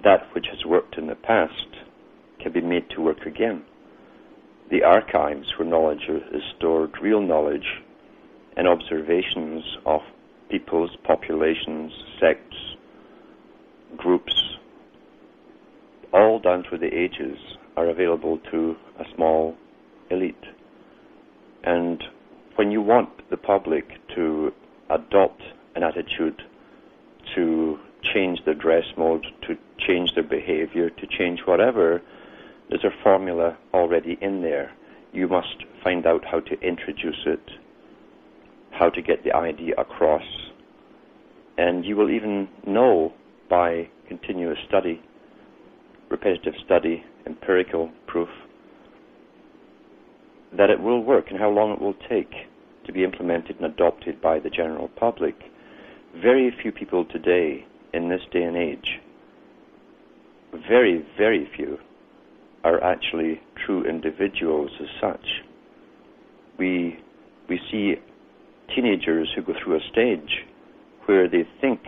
that which has worked in the past can be made to work again. The archives where knowledge is stored, real knowledge and observations of peoples, populations, sects, groups, all down through the ages, are available to a small elite. And when you want the public to adopt an attitude, to change their dress mode, to change their behavior, to change whatever, there's a formula already in there. You must find out how to introduce it, how to get the idea across, and you will even know by continuous study, repetitive study, empirical proof, that it will work and how long it will take to be implemented and adopted by the general public. Very few people today, in this day and age, very, very few, are actually true individuals as such. We see teenagers who go through a stage where they think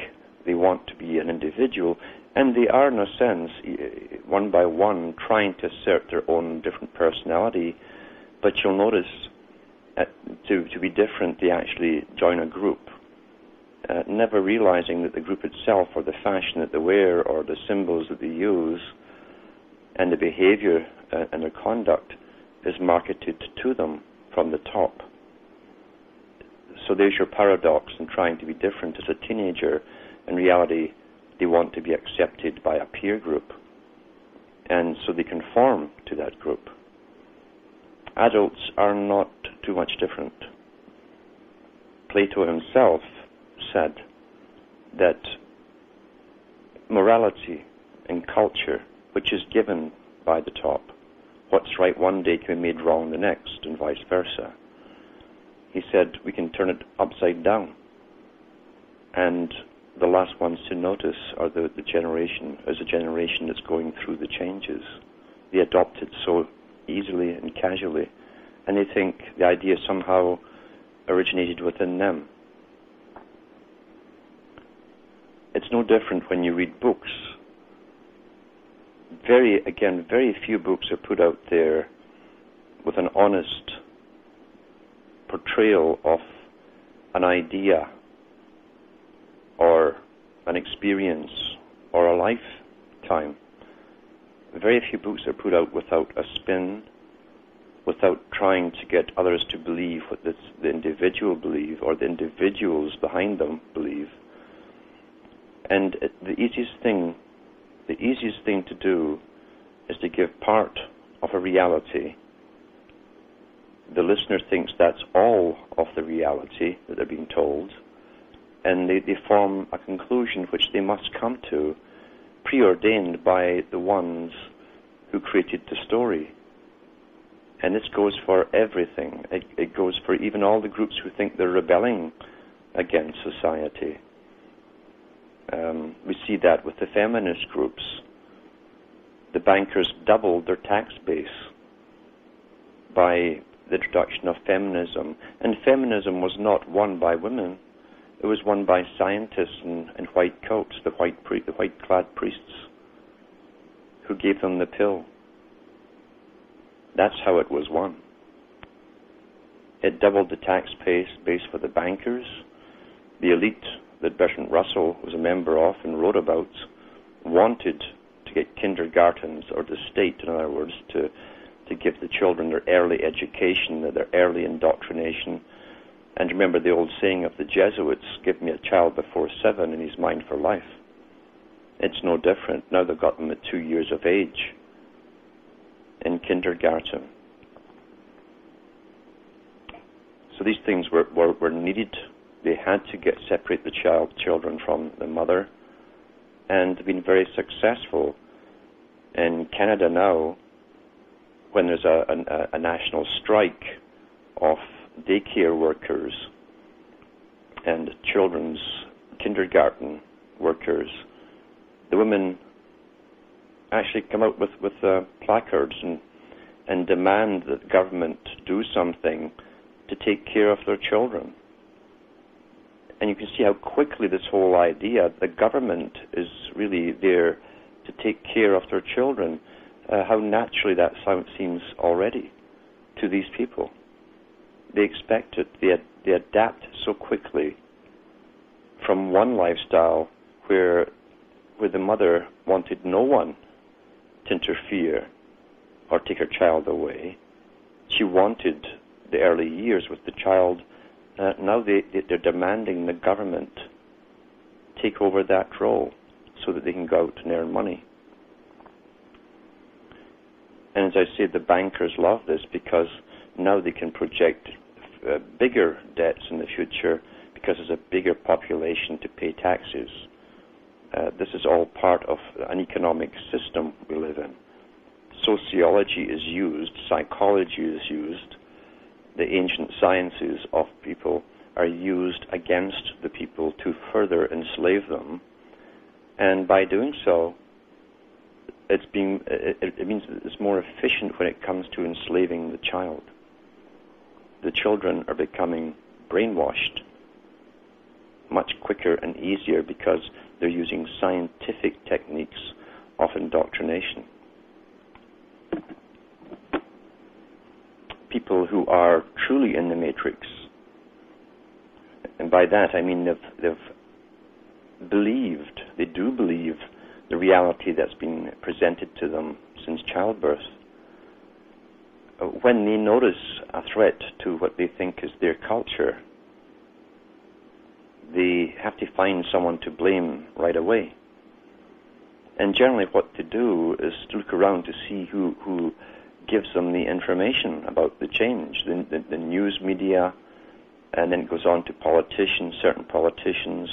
they want to be an individual, and they are, in a sense, one by one, trying to assert their own different personality. But you'll notice, to be different, they actually join a group, never realizing that the group itself, or the fashion that they wear, or the symbols that they use, and the behavior and their conduct is marketed to them from the top. So there's your paradox in trying to be different as a teenager. In reality, they want to be accepted by a peer group, and so they conform to that group. Adults are not too much different. Plato himself said that morality and culture, which is given by the top, what's right one day can be made wrong the next, and vice versa. He said we can turn it upside down, and the last ones to notice are the generation that's going through the changes. They adopt it so easily and casually, and they think the idea somehow originated within them. It's no different when you read books. Very few books are put out there with an honest portrayal of an idea or an experience or a lifetime. Very few books are put out without a spin, without trying to get others to believe what the individual believe or the individuals behind them believe. And the easiest thing to do is to give part of a reality. The listener thinks that's all of the reality that they're being told, and they form a conclusion which they must come to, preordained by the ones who created the story. And this goes for everything. It goes for even all the groups who think they're rebelling against society. We see that with the feminist groups. The bankers doubled their tax base by the introduction of feminism. And feminism was not won by women. It was won by scientists in white coats, the white-clad priests, who gave them the pill. That's how it was won. It doubled the tax base for the bankers. The elite that Bertrand Russell was a member of and wrote about wanted to get kindergartens, or the state, in other words, to give the children their early education, their early indoctrination. And remember the old saying of the Jesuits, give me a child before 7 and he's mine for life. It's no different. Now they've got them at 2 years of age in kindergarten. So these things were needed. They had to separate the children from the mother, and they've been very successful. In Canada now, when there's a national strike of daycare workers and children's kindergarten workers, the women actually come out with placards and demand that the government do something to take care of their children. And you can see how quickly this whole idea, the government is really there to take care of their children. How naturally that seems already to these people. They expect it. They adapt so quickly from one lifestyle where the mother wanted no one to interfere or take her child away. She wanted the early years with the child. Now they're demanding the government take over that role so that they can go out and earn money. And as I said, the bankers love this because now they can project bigger debts in the future because there's a bigger population to pay taxes. This is all part of an economic system we live in. Sociology is used, psychology is used, the ancient sciences of people are used against the people to further enslave them, and by doing so, it means that it's more efficient when it comes to enslaving the child. The children are becoming brainwashed much quicker and easier because they're using scientific techniques of indoctrination. People who are truly in the matrix, and by that I mean they've believed, they do believe the reality that's been presented to them since childbirth. When they notice a threat to what they think is their culture, they have to find someone to blame right away. And generally what to do is to look around to see who gives them the information about the change. The news media, and then it goes on to politicians, certain politicians,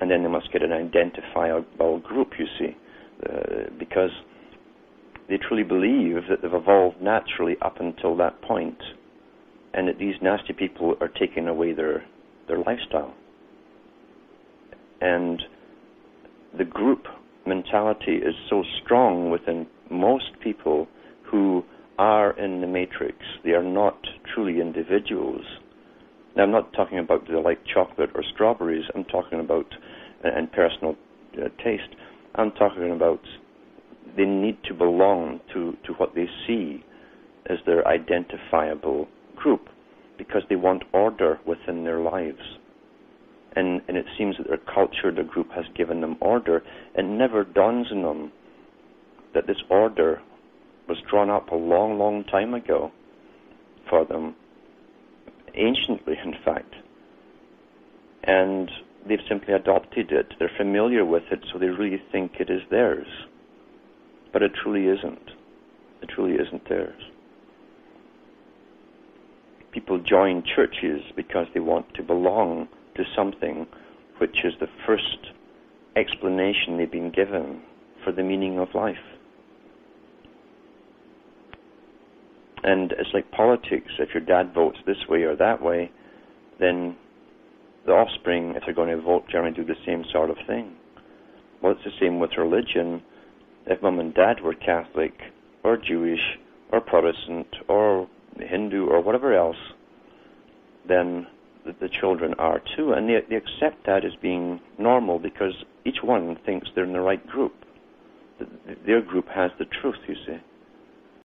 and then they must get an identifiable group, you see, because they truly believe that they've evolved naturally up until that point, and that these nasty people are taking away their lifestyle. And the group mentality is so strong within most people who are in the matrix. They are not truly individuals. Now, I'm not talking about they like chocolate or strawberries. I'm talking about, and personal taste, I'm talking about they need to belong to what they see as their identifiable group because they want order within their lives. And it seems that their culture, their group, has given them order. It never dawns on them that this order was drawn up a long, long time ago for them, anciently, in fact. And they've simply adopted it. They're familiar with it, so they really think it is theirs. But it truly isn't. It truly isn't theirs. People join churches because they want to belong to something which is the first explanation they've been given for the meaning of life. And it's like politics. If your dad votes this way or that way, then the offspring, if they're going to vote, generally do the same sort of thing. Well, it's the same with religion. If mum and dad were Catholic or Jewish or Protestant or Hindu or whatever else, then the children are too. And they accept that as being normal because each one thinks they're in the right group. Their group has the truth, you see.